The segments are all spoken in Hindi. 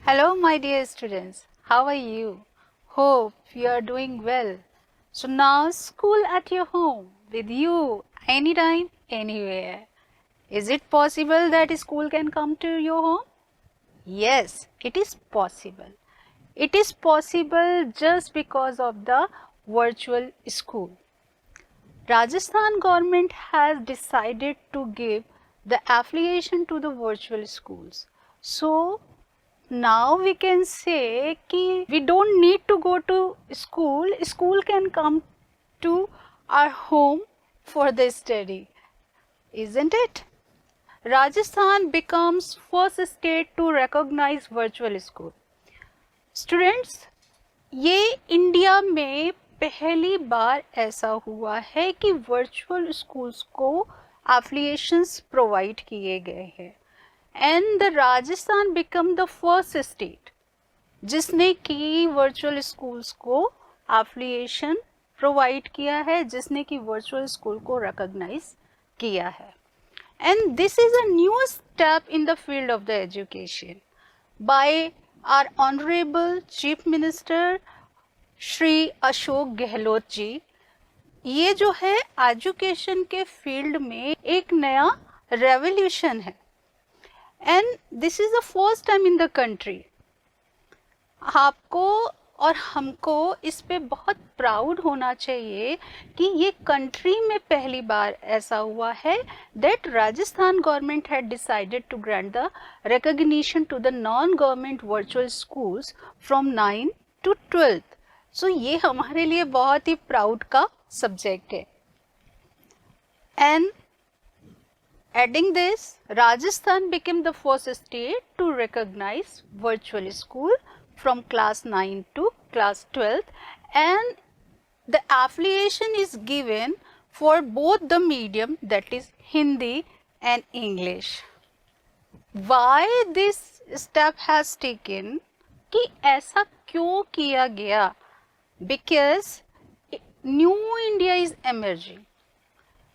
Hello, my dear students. How are you? Hope you are doing well. So now school at your home with you anytime, anywhere. Is it possible that school can come to your home? Yes, it is possible. It is possible just because of the virtual school. Rajasthan government has decided to give the affiliation to the virtual schools. So now we can say कि we don't need to go to school can come to our home for the study, isn't it? Rajasthan becomes first state to recognize virtual school. Students, ये इंडिया में पहली बार ऐसा हुआ है कि वर्चुअल स्कूल्स को एफिलिएशंस प्रोवाइड किए गए हैं and the Rajasthan become the first state जिसने की वर्चुअल स्कूल्स को एफिलिएशन प्रोवाइड किया है, जिसने की वर्चुअल स्कूल को रिकॉग्नाइज किया है. And this is a new step in the field of the education by our honourable chief minister Shri Ashok Gehlot ji. ये जो है एजुकेशन के फील्ड में एक नया रेवोल्यूशन है and this is the first time in the country. आपको और हमको इस पे बहुत प्राउड होना चाहिए कि ये कंट्री में पहली बार ऐसा हुआ है that Rajasthan government had decided to grant the recognition to the non government virtual schools from 9th to 12th. So ये हमारे लिए बहुत ही प्राउड का सब्जेक्ट है. And adding this, Rajasthan became the first state to recognize virtual school from class 9 to class 12th, and the affiliation is given for both the medium, that is Hindi and English. Why this step has taken? कि ऐसा क्यों किया गया? Because new India is emerging.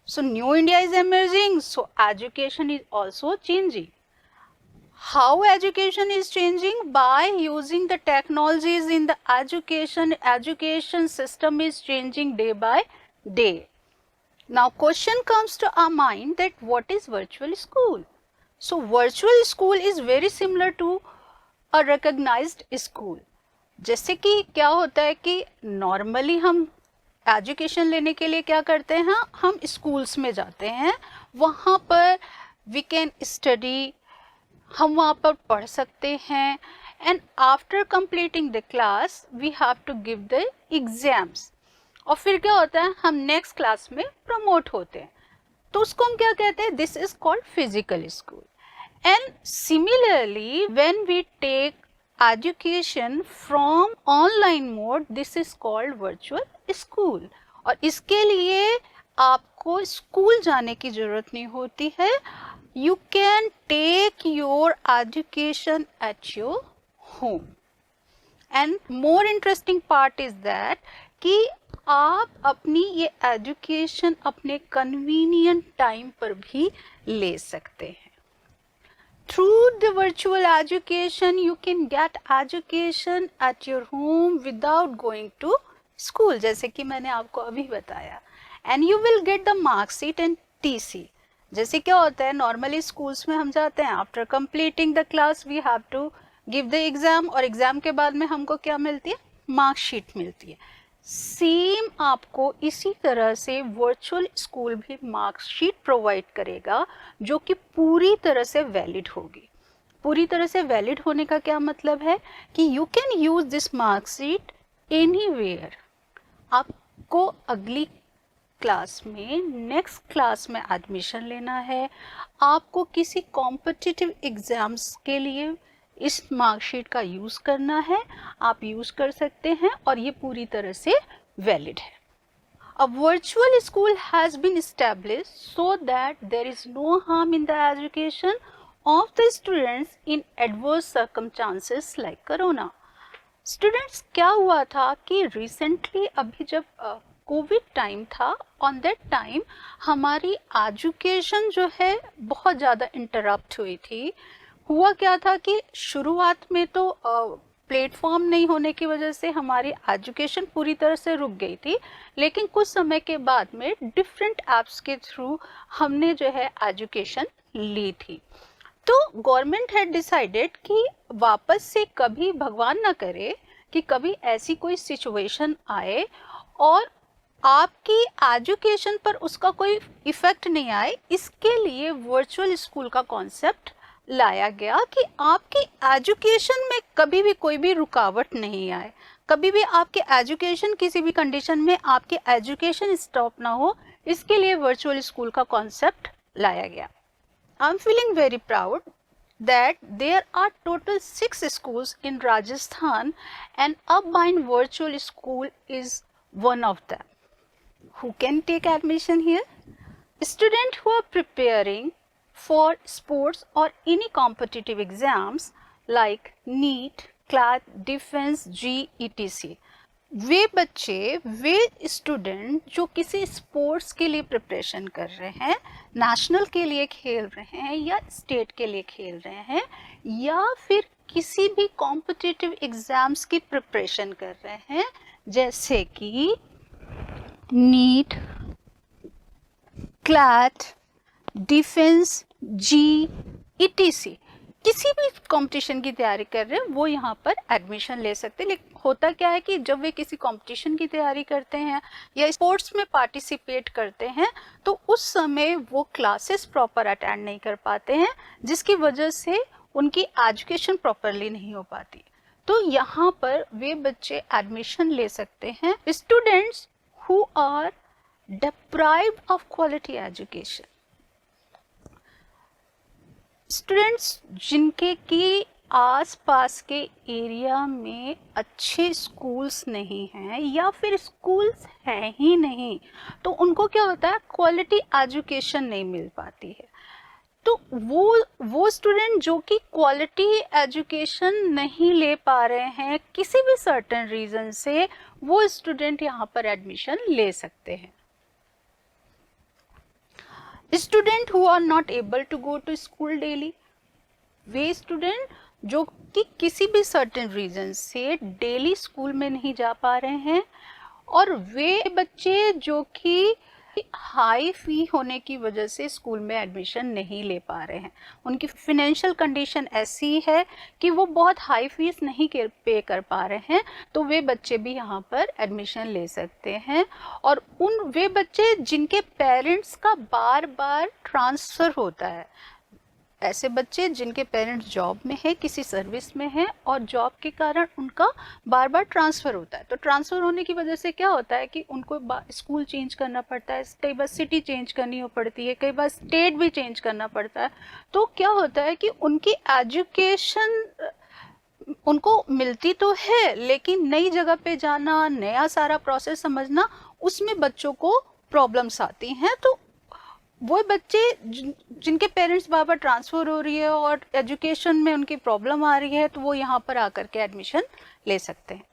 So new India is emerging, so education is also changing. How education is changing? By using the technologies in the education system is changing day by day. Now question comes to our mind that what is virtual school? So virtual school is very similar to a recognized school. जैसे कि क्या होता है कि नॉर्मली हम एजुकेशन लेने के लिए क्या करते हैं, हम स्कूल्स में जाते हैं, वहाँ पर वी कैन स्टडी, हम वहाँ पर पढ़ सकते हैं and after completing the class we have to give the exams और फिर क्या होता है, हम नेक्स्ट क्लास में प्रमोट होते हैं. तो उसको हम क्या कहते हैं, this is called physical school. And similarly when we take education from online mode, this is called virtual school. और इसके लिए आपको स्कूल जाने की जरूरत नहीं होती है. You can take your education at your home. And more interesting part is that कि आप अपनी ये एजुकेशन अपने कन्वीनियंट टाइम पर भी ले सकते हैं. Through the virtual education, you can get education at your home without going to school, जैसे कि मैंने आपको अभी बताया. And you will get the mark sheet and TC. जैसे क्या होता है, नॉर्मली स्कूल्स में हम जाते हैं, after completing the class we have to give the exam और एग्जाम के बाद में हमको क्या मिलती है, मार्कशीट मिलती है. सेम आपको इसी तरह से वर्चुअल स्कूल भी मार्कशीट प्रोवाइड करेगा जो कि पूरी तरह से वैलिड होगी. पूरी तरह से वैलिड होने का क्या मतलब है कि you can use this marksheet anywhere. आपको अगली क्लास में, नेक्स्ट क्लास में एडमिशन लेना है, आपको किसी कॉम्पिटिटिव एग्जाम्स के लिए इस मार्कशीट का यूज करना है, आप यूज कर सकते हैं और ये पूरी तरह से वैलिड है. A virtual school has been established so that there is no harm in the education of the students in adverse circumstances like corona. Students, क्या हुआ था कि रिसेंटली अभी जब कोविड टाइम था, ऑन दैट टाइम हमारी एजुकेशन जो है बहुत ज़्यादा इंटरप्ट हुई थी. हुआ क्या था कि शुरुआत में तो प्लेटफॉर्म नहीं होने की वजह से हमारी एजुकेशन पूरी तरह से रुक गई थी, लेकिन कुछ समय के बाद में डिफरेंट ऐप्स के थ्रू हमने जो है एजुकेशन ली थी। तो गवर्नमेंट हैड डिसाइडेड कि वापस से कभी भगवान ना करे कि कभी ऐसी कोई सिचुएशन आए और आपकी एजुकेशन पर उसका कोई इफेक्ट नहीं आए, इसके लिए वर्चुअल स्कूल का कॉन्सेप्ट लाया गया कि आपकी एजुकेशन में कभी भी कोई भी रुकावट नहीं आए, कभी भी आपके एजुकेशन किसी भी कंडीशन में आपकी एजुकेशन स्टॉप ना हो, इसके लिए वर्चुअल स्कूल का कॉन्सेप्ट लाया गया। I'm feeling very proud that there are total 6 schools in Rajasthan and Upbind Virtual School is one of them. Who can take admission here? Students who are preparing for sports or any competitive exams like NEET, CLAT, Defense, JEE, etc. वे बच्चे, वे स्टूडेंट जो किसी स्पोर्ट्स के लिए प्रिपरेशन कर रहे हैं, नेशनल के लिए खेल रहे हैं या स्टेट के लिए खेल रहे हैं, या फिर किसी भी कॉम्पिटिटिव एग्जाम्स की प्रिपरेशन कर रहे हैं, जैसे कि नीट, क्लैट, डिफेंस, जी, ईटीसी, किसी भी कंपटीशन की तैयारी कर रहे हैं वो यहाँ पर एडमिशन ले सकते हैं। लेकिन होता क्या है कि जब वे किसी कंपटीशन की तैयारी करते हैं या स्पोर्ट्स में पार्टिसिपेट करते हैं तो उस समय वो क्लासेस प्रॉपर अटेंड नहीं कर पाते हैं, जिसकी वजह से उनकी एजुकेशन प्रॉपरली नहीं हो पाती। तो यहाँ पर वे बच्चे एडमिशन ले सकते हैं, students who are deprived of quality education, students जिनके कि आसपास के एरिया में अच्छे स्कूल्स नहीं हैं या फिर स्कूल्स हैं ही नहीं, तो उनको क्या होता है, क्वालिटी एजुकेशन नहीं मिल पाती है। तो वो स्टूडेंट जो कि क्वालिटी एजुकेशन नहीं ले पा रहे हैं किसी भी सर्टेन रीज़न से, वो स्टूडेंट यहाँ पर एडमिशन ले सकते हैं। Student who are not able to go to school daily, वे स्टूडेंट जो कि किसी भी सर्टेन रीजन से डेली स्कूल में नहीं जा पा रहे हैं, और वे बच्चे जो कि हाई फी होने की वजह से स्कूल में एडमिशन नहीं ले पा रहे हैं, उनकी फाइनेंशियल कंडीशन ऐसी है कि वो बहुत हाई फीस नहीं पे कर पा रहे हैं, तो वे बच्चे भी यहाँ पर एडमिशन ले सकते हैं। और वे बच्चे जिनके पेरेंट्स का बार बार ट्रांसफ़र होता है, ऐसे बच्चे जिनके पेरेंट्स जॉब में है, किसी सर्विस में है और जॉब के कारण उनका बार बार ट्रांसफ़र होता है, तो ट्रांसफ़र होने की वजह से क्या होता है कि उनको स्कूल चेंज करना पड़ता है, कई बार सिटी चेंज करनी हो पड़ती है, कई बार स्टेट भी चेंज करना पड़ता है। तो क्या होता है कि उनकी एजुकेशन उनको मिलती तो है, लेकिन नई जगह पे जाना, नया सारा प्रोसेस समझना, उसमें बच्चों को प्रॉब्लम्स आती हैं। तो वो बच्चे जिनके पेरेंट्स बार बार ट्रांसफ़र हो रही है और एजुकेशन में उनकी प्रॉब्लम आ रही है, तो वो यहाँ पर आकर के एडमिशन ले सकते हैं।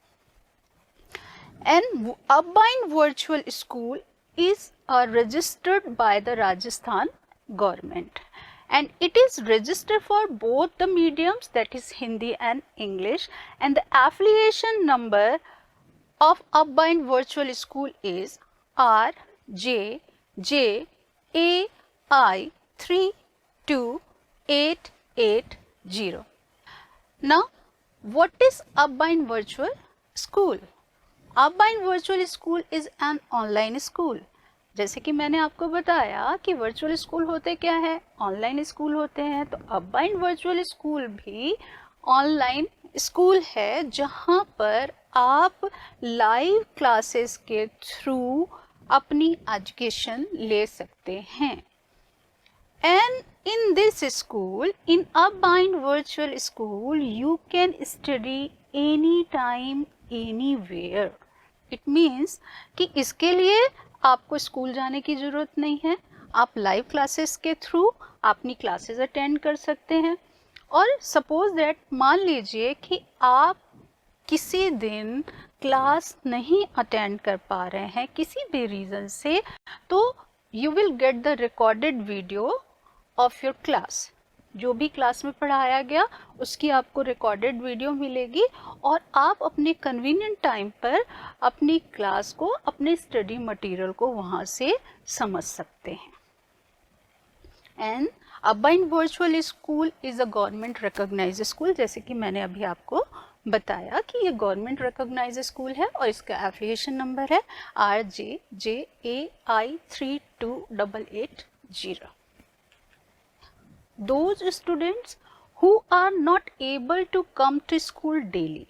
And Upbind Virtual School is registered by the Rajasthan government, and it is registered for both the mediums, that is Hindi and English, and the affiliation number of Upbind Virtual School is RJJAI 32880. Now, what is Upbind Virtual School? Upbind Virtual School is an online school. जैसे कि मैंने आपको बताया कि वर्चुअल स्कूल होते क्या है, ऑनलाइन स्कूल होते हैं, तो Upbind वर्चुअल स्कूल भी ऑनलाइन स्कूल है जहाँ पर आप लाइव क्लासेस के थ्रू अपनी एजुकेशन ले सकते हैं। And in this school, in Upbind Virtual School, you can study anytime, anywhere. It means कि इसके लिए आपको स्कूल जाने की ज़रूरत नहीं है, आप लाइव क्लासेस के थ्रू अपनी क्लासेस अटेंड कर सकते हैं। और सपोज दैट, मान लीजिए कि आप किसी दिन क्लास नहीं अटेंड कर पा रहे हैं किसी भी रीज़न से, तो you will get the recorded video of your class. जो भी क्लास में पढ़ाया गया उसकी आपको रिकॉर्डेड वीडियो मिलेगी और आप अपने कन्वीनियंट टाइम पर अपनी क्लास को, अपने स्टडी मटेरियल को वहाँ से समझ सकते हैं। एंड अबाइन virtual school is a government recognized school, जैसे कि मैंने अभी आपको बताया कि ये गवर्नमेंट रिकॉग्नाइज्ड स्कूल है और इसका एप्लीकेशन नंबर है RJJAI 32880। Those students who are not able to come to school daily,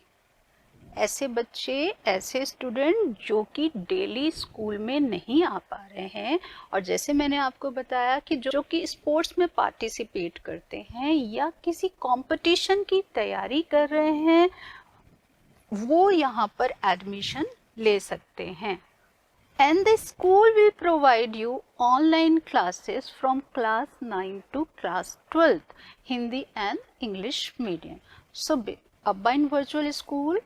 ऐसे बच्चे, ऐसे स्टूडेंट जो कि डेली स्कूल में नहीं आ पा रहे हैं, और जैसे मैंने आपको बताया कि जो कि स्पोर्ट्स में पार्टिसिपेट करते हैं या किसी कंपटीशन की तैयारी कर रहे हैं, वो यहाँ पर एडमिशन ले सकते हैं। And the school will provide you online classes from class 9 to class 12th, Hindi and English medium. So, Abbain Virtual School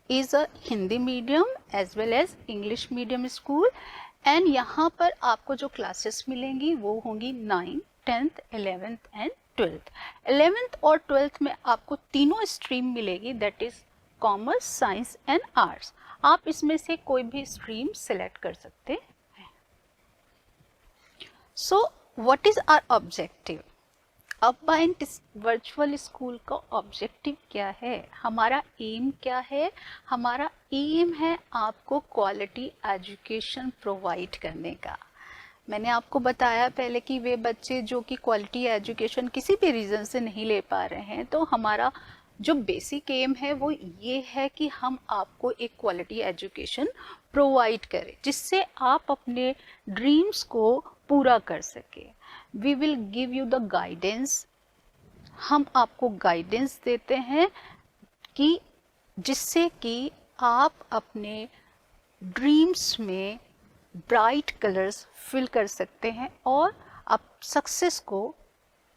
is a Hindi medium as well as English medium school, and यहाँ पर आपको जो classes मिलेंगी वो होंगी 9th, 10th, 11th and 12th। 11th और 12th में आपको तीनों स्ट्रीम मिलेगी, that is commerce, science and arts. आप इसमें से कोई भी स्ट्रीम सेलेक्ट कर सकते हैं। So what is our objective? अबाइन वर्चुअल स्कूल का ऑब्जेक्टिव क्या है, हमारा एम क्या है? हमारा एम है आपको क्वालिटी एजुकेशन प्रोवाइड करने का। मैंने आपको बताया पहले कि वे बच्चे जो कि क्वालिटी एजुकेशन किसी भी रीज़न से नहीं ले पा रहे हैं, तो हमारा जो बेसिक एम है वो ये है कि हम आपको एक क्वालिटी एजुकेशन प्रोवाइड करें जिससे आप अपने ड्रीम्स को पूरा कर सके। We will give you the guidance, हम आपको गाइडेंस देते हैं कि जिससे कि आप अपने ड्रीम्स में ब्राइट कलर्स फिल कर सकते हैं और आप सक्सेस को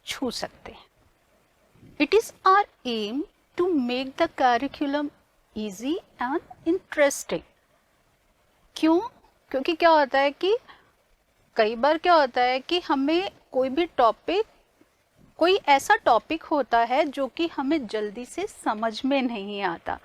छू सकते हैं। It is our aim to make the curriculum easy and interesting. क्यों? क्योंकि क्या होता है कि कई बार क्या होता है कि हमें कोई भी टॉपिक, कोई ऐसा टॉपिक होता है जो कि हमें जल्दी से समझ में नहीं आता,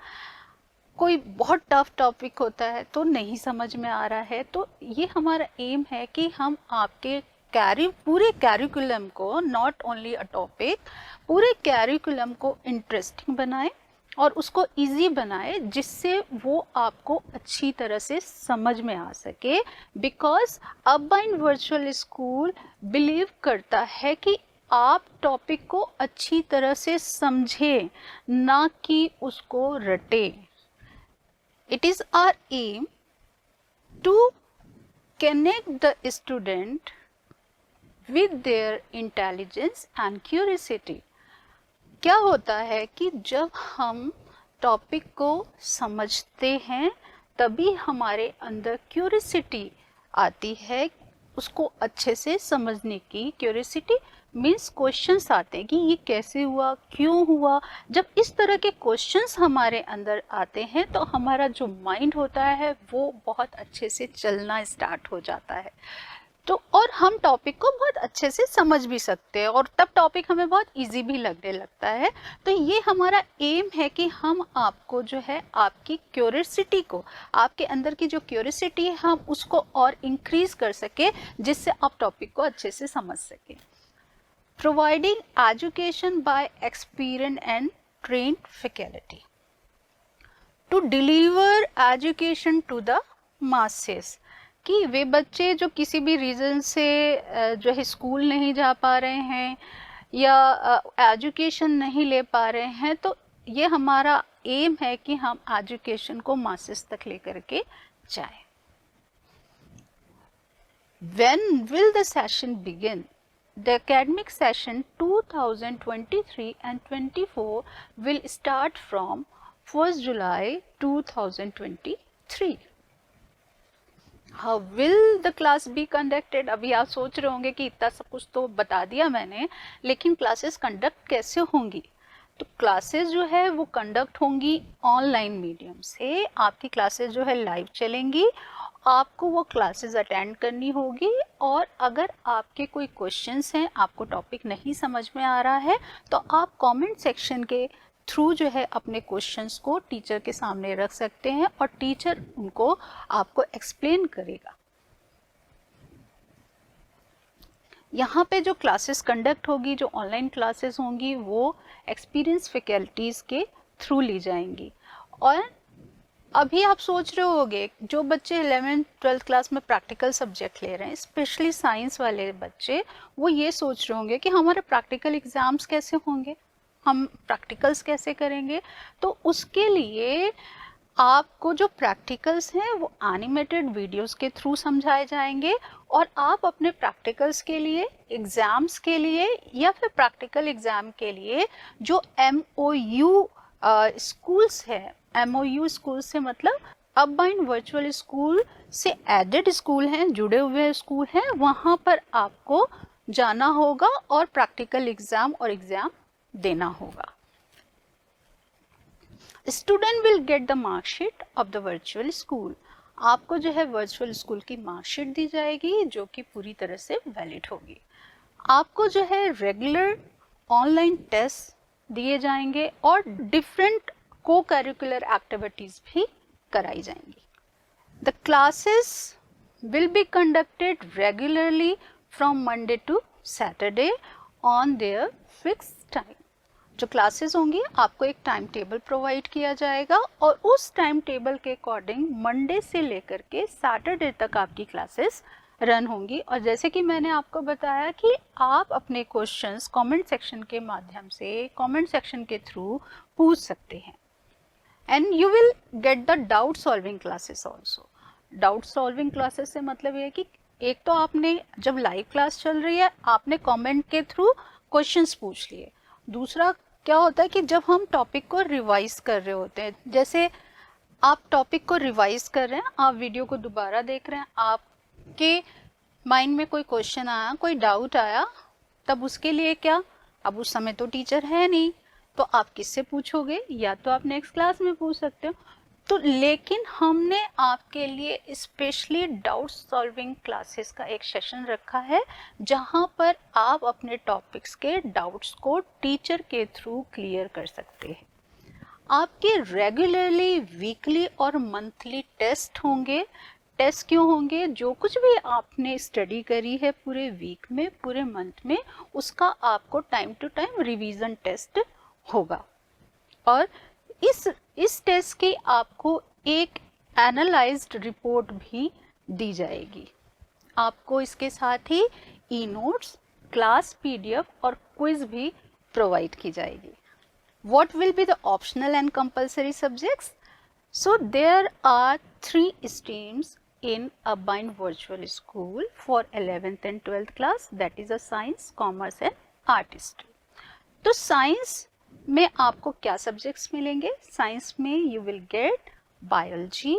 कोई बहुत टफ टॉपिक होता है तो नहीं समझ में आ रहा है। तो ये हमारा एम है कि हम आपके पूरे कैरिकुलम को, नॉट ओनली अ टॉपिक, पूरे कैरिकुलम को इंटरेस्टिंग बनाए और उसको इजी बनाए जिससे वो आपको अच्छी तरह से समझ में आ सके। बिकॉज अबाइन वर्चुअल स्कूल बिलीव करता है कि आप टॉपिक को अच्छी तरह से समझें, ना कि उसको रटें। It is our aim to connect the student with their intelligence and curiosity। क्या होता है कि जब हम टॉपिक को समझते हैं तभी हमारे अंदर क्यूरियोसिटी आती है, उसको अच्छे से समझने की। क्यूरियोसिटी मीन्स क्वेश्चंस आते हैं कि ये कैसे हुआ, क्यों हुआ। जब इस तरह के क्वेश्चंस हमारे अंदर आते हैं तो हमारा जो माइंड होता है वो बहुत अच्छे से चलना स्टार्ट हो जाता है, तो और हम टॉपिक को बहुत अच्छे से समझ भी सकते हैं और तब टॉपिक हमें बहुत इजी भी लगने लगता है। तो ये हमारा एम है कि हम आपको जो है आपकी क्यूरियोसिटी को, आपके अंदर की जो क्यूरियोसिटी है, हम उसको और इंक्रीज कर सके जिससे आप टॉपिक को अच्छे से समझ सकें। Providing education by experience and trained faculty to deliver education to the masses, कि वे बच्चे जो किसी भी रीज़न से जो है स्कूल नहीं जा पा रहे हैं या एजुकेशन नहीं ले पा रहे हैं, तो ये हमारा एम है कि हम एजुकेशन को मासेस तक लेकर के जाएं। When will the session begin? The academic session 2023 and 24 will start from 1st July 2023. How will the class be conducted? अभी आप सोच रहे होंगे कि इतना सब कुछ तो बता दिया मैंने, लेकिन क्लासेस कंडक्ट कैसे होंगी? तो क्लासेस जो है वो कंडक्ट होंगी ऑनलाइन मीडियम से। आपकी क्लासेस जो है लाइव चलेंगी आपको वो क्लासेस अटेंड करनी होगी, और अगर आपके कोई क्वेश्चंस हैं, आपको टॉपिक नहीं समझ में आ रहा है, तो आप कमेंट सेक्शन के थ्रू जो है अपने क्वेश्चंस को टीचर के सामने रख सकते हैं और टीचर उनको आपको एक्सप्लेन करेगा। यहाँ पे जो क्लासेस कंडक्ट होगी, जो ऑनलाइन क्लासेस होंगी, वो एक्सपीरियंस फैकल्टीज़ के थ्रू ली जाएंगी। और अभी आप सोच रहे होंगे, जो बच्चे 11th-12th क्लास में प्रैक्टिकल सब्जेक्ट ले रहे हैं, स्पेशली साइंस वाले बच्चे, वो ये सोच रहे होंगे कि हमारे प्रैक्टिकल एग्ज़ाम्स कैसे होंगे, हम प्रैक्टिकल्स कैसे करेंगे। तो उसके लिए आपको जो प्रैक्टिकल्स हैं वो एनिमेटेड वीडियोस के थ्रू समझाए जाएंगे, और आप अपने प्रैक्टिकल्स के लिए, एग्ज़ाम्स के लिए या फिर प्रैक्टिकल एग्ज़ाम के लिए जो MOU स्कूल्स है, MOU स्कूल से मतलब अबाइंड वर्चुअल स्कूल से एडेड स्कूल हैं, जुड़े हुए स्कूल हैं, वहाँ पर आपको जाना होगा और प्रैक्टिकल एग्ज़ाम और एग्ज़ाम देना होगा। Student will get the marksheet of the virtual school. आपको जो है वर्चुअल स्कूल की मार्कशीट दी जाएगी जो कि पूरी तरह से वैलिड होगी। आपको जो है रेगुलर ऑनलाइन टेस्ट दिए जाएंगे और डिफरेंट को करिकुलर एक्टिविटीज़ भी कराई जाएंगी। The classes will be conducted regularly from Monday to Saturday on their fixed time. जो क्लासेस होंगी, आपको एक टाइम टेबल प्रोवाइड किया जाएगा और उस टाइम टेबल के अकॉर्डिंग मंडे से लेकर के सैटरडे तक आपकी क्लासेस रन होंगी। और जैसे कि मैंने आपको बताया कि आप अपने क्वेश्चंस कमेंट सेक्शन के माध्यम से, कमेंट सेक्शन के थ्रू पूछ सकते हैं। And you will get the doubt solving classes also. Doubt solving classes से मतलब ये है कि एक तो आपने जब लाइव क्लास चल रही है, आपने कमेंट के थ्रू क्वेश्चंस पूछ लिए। दूसरा क्या होता है कि जब हम टॉपिक को रिवाइज कर रहे होते हैं, जैसे आप टॉपिक को रिवाइज कर रहे हैं, आप वीडियो को दोबारा देख रहे हैं, आपके माइंड में कोई क्वेश्चन आया, कोई डाउट आया, तब उसके लिए क्या, अब उस समय तो टीचर है नहीं, तो आप किससे पूछोगे, या तो आप नेक्स्ट क्लास में पूछ सकते हो। तो लेकिन हमने आपके लिए स्पेशली डाउट सॉल्विंग क्लासेस का एक सेशन रखा है जहां पर आप अपने टॉपिक्स के डाउट्स को टीचर के थ्रू क्लियर कर सकते हैं। आपके रेगुलरली वीकली और मंथली टेस्ट होंगे। टेस्ट क्यों होंगे? जो कुछ भी आपने स्टडी करी है पूरे वीक में, पूरे मंथ में, उसका आपको time to time revision test होगा। और इस टेस्ट की आपको एक एनालाइज्ड रिपोर्ट भी दी जाएगी। आपको इसके साथ ही ई नोट्स, क्लास PDF और क्विज भी प्रोवाइड की जाएगी। What will be the optional and compulsory subjects? So there are 3 streams in a Bind Virtual School for 11th and 12th class, that is a science, commerce and art stream. तो साइंस में आपको क्या सब्जेक्ट्स मिलेंगे? साइंस में you will get biology,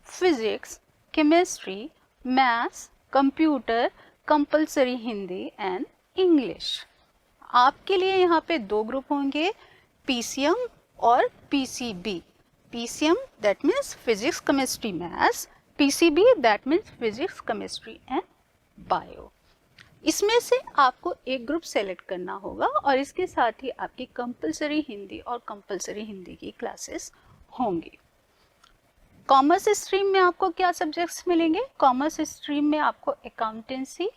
physics, chemistry, maths, computer, compulsory Hindi and English. आपके लिए यहाँ पे 2 ग्रुप होंगे, PCM और PCB। PCM that means physics, chemistry, maths. PCB that means physics, chemistry and bio. इसमें से आपको एक ग्रुप सेलेक्ट करना होगा और इसके साथ ही आपकी कंपलसरी हिंदी और कंपलसरी हिंदी की क्लासेस होंगी। कॉमर्स स्ट्रीम में आपको क्या सब्जेक्ट्स मिलेंगे? कॉमर्स स्ट्रीम में आपको accountancy,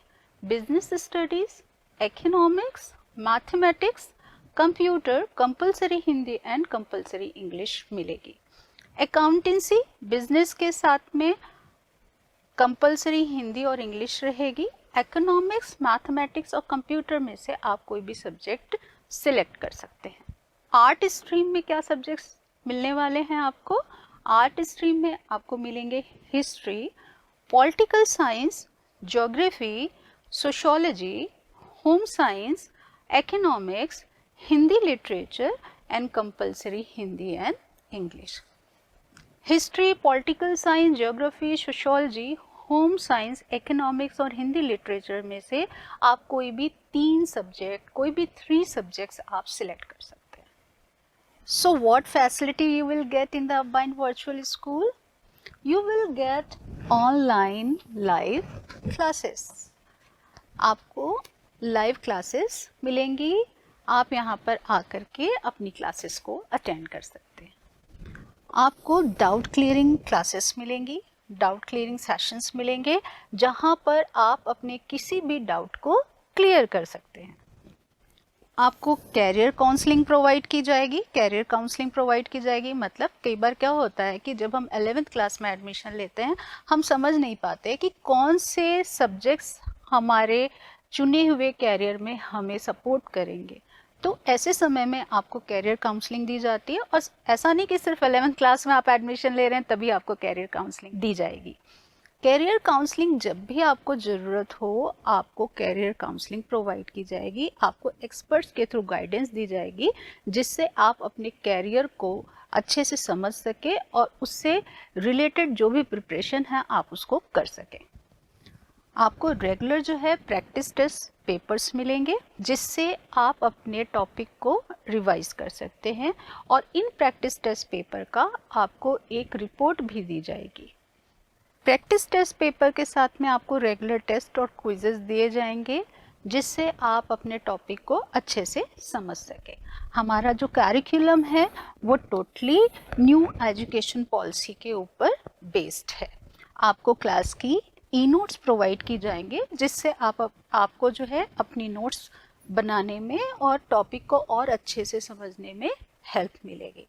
business studies, economics, mathematics, computer, compulsory Hindi and compulsory English मिलेगी। अकाउंटेंसी, बिजनेस के साथ में कंपलसरी हिंदी और इंग्लिश रहेगी। इकोनॉमिक्स, मैथमेटिक्स और कंप्यूटर में से आप कोई भी सब्जेक्ट सिलेक्ट कर सकते हैं। आर्ट स्ट्रीम में क्या सब्जेक्ट्स मिलने वाले हैं आपको? आर्ट स्ट्रीम में आपको मिलेंगे history, political science, geography, sociology, home science, economics, Hindi literature and compulsory Hindi and English. History, political science, geography, sociology, home science, economics और हिंदी लिटरेचर में से आप कोई भी 3 सब्जेक्ट, कोई भी 3 सब्जेक्ट्स आप सिलेक्ट कर सकते हैं। So what facility you will get in the Bind Virtual School? You will get online live classes. आपको लाइव क्लासेस मिलेंगी, आप यहाँ पर आकर के अपनी क्लासेस को अटेंड कर सकते हैं। आपको डाउट क्लियरिंग क्लासेस मिलेंगी, डाउट क्लियरिंग सेशंस मिलेंगे, जहाँ पर आप अपने किसी भी डाउट को क्लियर कर सकते हैं। आपको कैरियर काउंसलिंग प्रोवाइड की जाएगी। कैरियर काउंसलिंग प्रोवाइड की जाएगी मतलब कई बार क्या होता है कि जब हम 11th क्लास में एडमिशन लेते हैं, हम समझ नहीं पाते कि कौन से सब्जेक्ट्स हमारे चुने हुए कैरियर में हमें सपोर्ट करेंगे। तो ऐसे समय में आपको कैरियर काउंसलिंग दी जाती है, और ऐसा नहीं कि सिर्फ 11th क्लास में आप एडमिशन ले रहे हैं तभी आपको कैरियर काउंसलिंग दी जाएगी। कैरियर काउंसलिंग जब भी आपको ज़रूरत हो, आपको कैरियर काउंसलिंग प्रोवाइड की जाएगी। आपको एक्सपर्ट्स के थ्रू गाइडेंस दी जाएगी, जिससे आप अपने कैरियर को अच्छे से समझ सके और उससे रिलेटेड जो भी प्रिपरेशन है आप उसको कर सकें। आपको रेगुलर जो है प्रैक्टिस टेस्ट पेपर्स मिलेंगे, जिससे आप अपने टॉपिक को रिवाइज कर सकते हैं, और इन प्रैक्टिस टेस्ट पेपर का आपको एक रिपोर्ट भी दी जाएगी। प्रैक्टिस टेस्ट पेपर के साथ में आपको रेगुलर टेस्ट और क्विजेस दिए जाएंगे, जिससे आप अपने टॉपिक को अच्छे से समझ सकें। हमारा जो करिकुलम है वो टोटली न्यू एजुकेशन पॉलिसी के ऊपर बेस्ड है। आपको क्लास की ई नोट्स प्रोवाइड की जाएंगे, जिससे आपको जो है अपनी नोट्स बनाने में और टॉपिक को और अच्छे से समझने में हेल्प मिलेगी।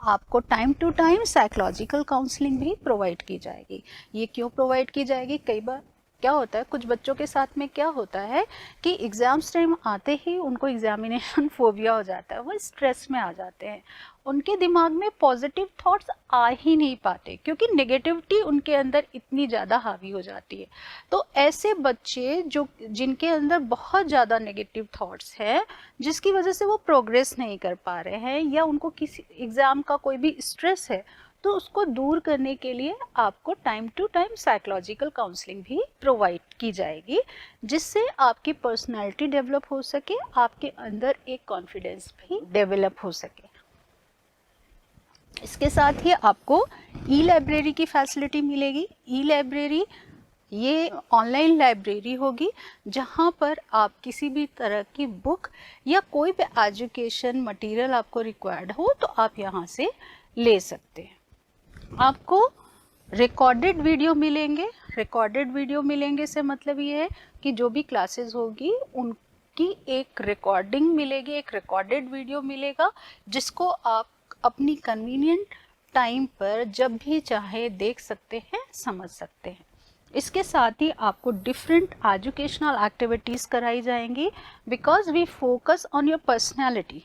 आपको time to time psychological counselling भी प्रोवाइड की जाएगी। ये क्यों प्रोवाइड की जाएगी? कई बार क्या होता है, कुछ बच्चों के साथ में क्या होता है कि एग्ज़ाम्स टाइम आते ही उनको एग्जामिनेशन फोबिया हो जाता है, वो स्ट्रेस में आ जाते हैं, उनके दिमाग में पॉजिटिव थॉट्स आ ही नहीं पाते, क्योंकि नेगेटिविटी उनके अंदर इतनी ज़्यादा हावी हो जाती है। तो ऐसे बच्चे जिनके अंदर बहुत ज़्यादा नेगेटिव थॉट्स हैं, जिसकी वजह से वो प्रोग्रेस नहीं कर पा रहे हैं, या उनको किसी एग्ज़ाम का कोई भी स्ट्रेस है, तो उसको दूर करने के लिए आपको time to time psychological counselling भी प्रोवाइड की जाएगी, जिससे आपकी पर्सनालिटी डेवलप हो सके, आपके अंदर एक कॉन्फिडेंस भी डेवलप हो सके। इसके साथ ही आपको ई लाइब्रेरी की फैसिलिटी मिलेगी। ई लाइब्रेरी ये ऑनलाइन लाइब्रेरी होगी, जहाँ पर आप किसी भी तरह की बुक या कोई भी एजुकेशन मटेरियल आपको रिक्वायर्ड हो तो आप यहाँ से ले सकते हैं। आपको रिकॉर्डेड वीडियो मिलेंगे। रिकॉर्डेड वीडियो मिलेंगे से मतलब ये है कि जो भी क्लासेस होगी उनकी एक रिकॉर्डिंग मिलेगी, एक रिकॉर्डेड वीडियो मिलेगा, जिसको आप अपनी कन्वीनियंट टाइम पर जब भी चाहे देख सकते हैं, समझ सकते हैं। इसके साथ ही आपको डिफरेंट एजुकेशनल एक्टिविटीज़ कराई जाएंगी, because we focus on your personality.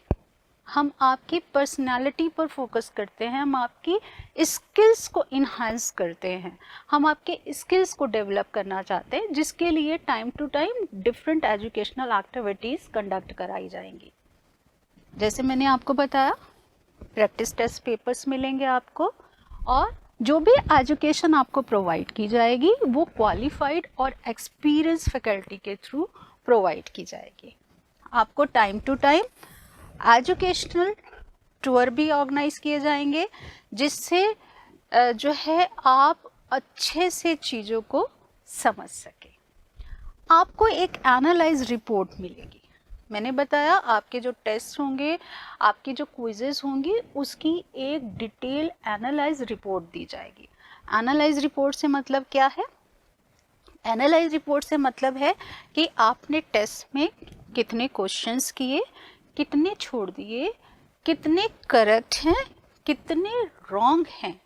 हम आपकी पर्सनालिटी पर फोकस करते हैं, हम आपकी स्किल्स को इन्हांस करते हैं, हम आपके स्किल्स को डेवलप करना चाहते हैं, जिसके लिए time to time different educational activities conduct कराई जाएंगी। जैसे मैंने आपको बताया, प्रैक्टिस टेस्ट पेपर्स मिलेंगे आपको, और जो भी एजुकेशन आपको प्रोवाइड की जाएगी वो क्वालिफाइड और एक्सपीरियंस फैकल्टी के थ्रू प्रोवाइड की जाएगी। आपको time to time educational tour भी ऑर्गेनाइज किए जाएंगे, जिससे जो है आप अच्छे से चीज़ों को समझ सकें। आपको एक एनालाइज रिपोर्ट मिलेगी। मैंने बताया आपके जो टेस्ट होंगे, आपकी जो क्विजेस होंगी, उसकी एक डिटेल एनालाइज रिपोर्ट दी जाएगी। एनालाइज रिपोर्ट से मतलब क्या है? एनालाइज रिपोर्ट से मतलब है कि आपने टेस्ट में कितने क्वेश्चंस किए, कितने छोड़ दिए, कितने करेक्ट हैं, कितने रॉन्ग हैं,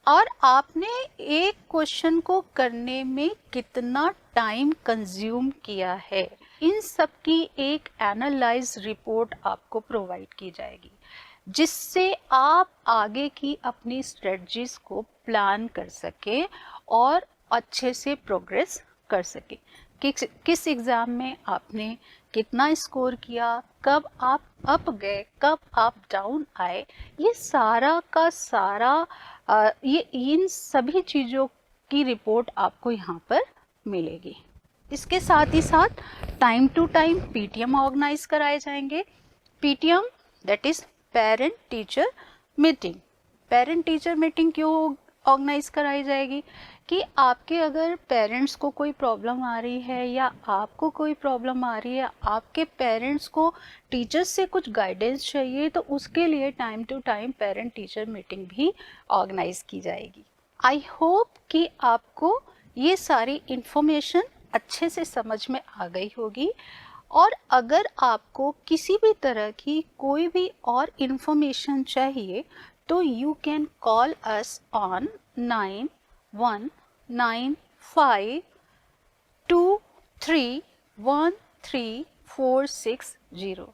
और आपने एक क्वेश्चन को करने में कितना टाइम कंज्यूम किया है। इन सब की एक एनालाइज रिपोर्ट आपको प्रोवाइड की जाएगी, जिससे आप आगे की अपनी स्ट्रेटजीज को प्लान कर सकें और अच्छे से प्रोग्रेस कर सकें। किस एग्ज़ाम में आपने कितना स्कोर किया, कब आप अप गए, कब आप डाउन आए, ये सारा का सारा ये इन सभी चीज़ों की रिपोर्ट आपको यहाँ पर मिलेगी। इसके साथ ही साथ time to time PTM organise कराए जाएंगे। PTM that is parent teacher meeting. Parent teacher meeting क्यों ऑर्गेनाइज कराई जाएगी कि आपके अगर पेरेंट्स को कोई प्रॉब्लम आ रही है या आपको कोई प्रॉब्लम आ रही है, आपके पेरेंट्स को टीचर्स से कुछ गाइडेंस चाहिए, तो उसके लिए time to time parent teacher meeting भी ऑर्गेनाइज की जाएगी। आई होप कि आपको ये सारी इंफॉर्मेशन अच्छे से समझ में आ गई होगी, और अगर आपको किसी भी तरह की कोई भी और इंफॉर्मेशन चाहिए तो you can call us on 9195231340,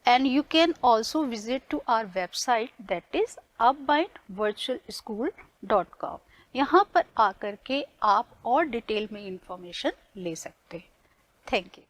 and you can also visit to our website, that is upbindvirtualschool.com। यहाँ पर आकर के आप और डिटेल में इंफॉर्मेशन ले सकते हैं। Thank you.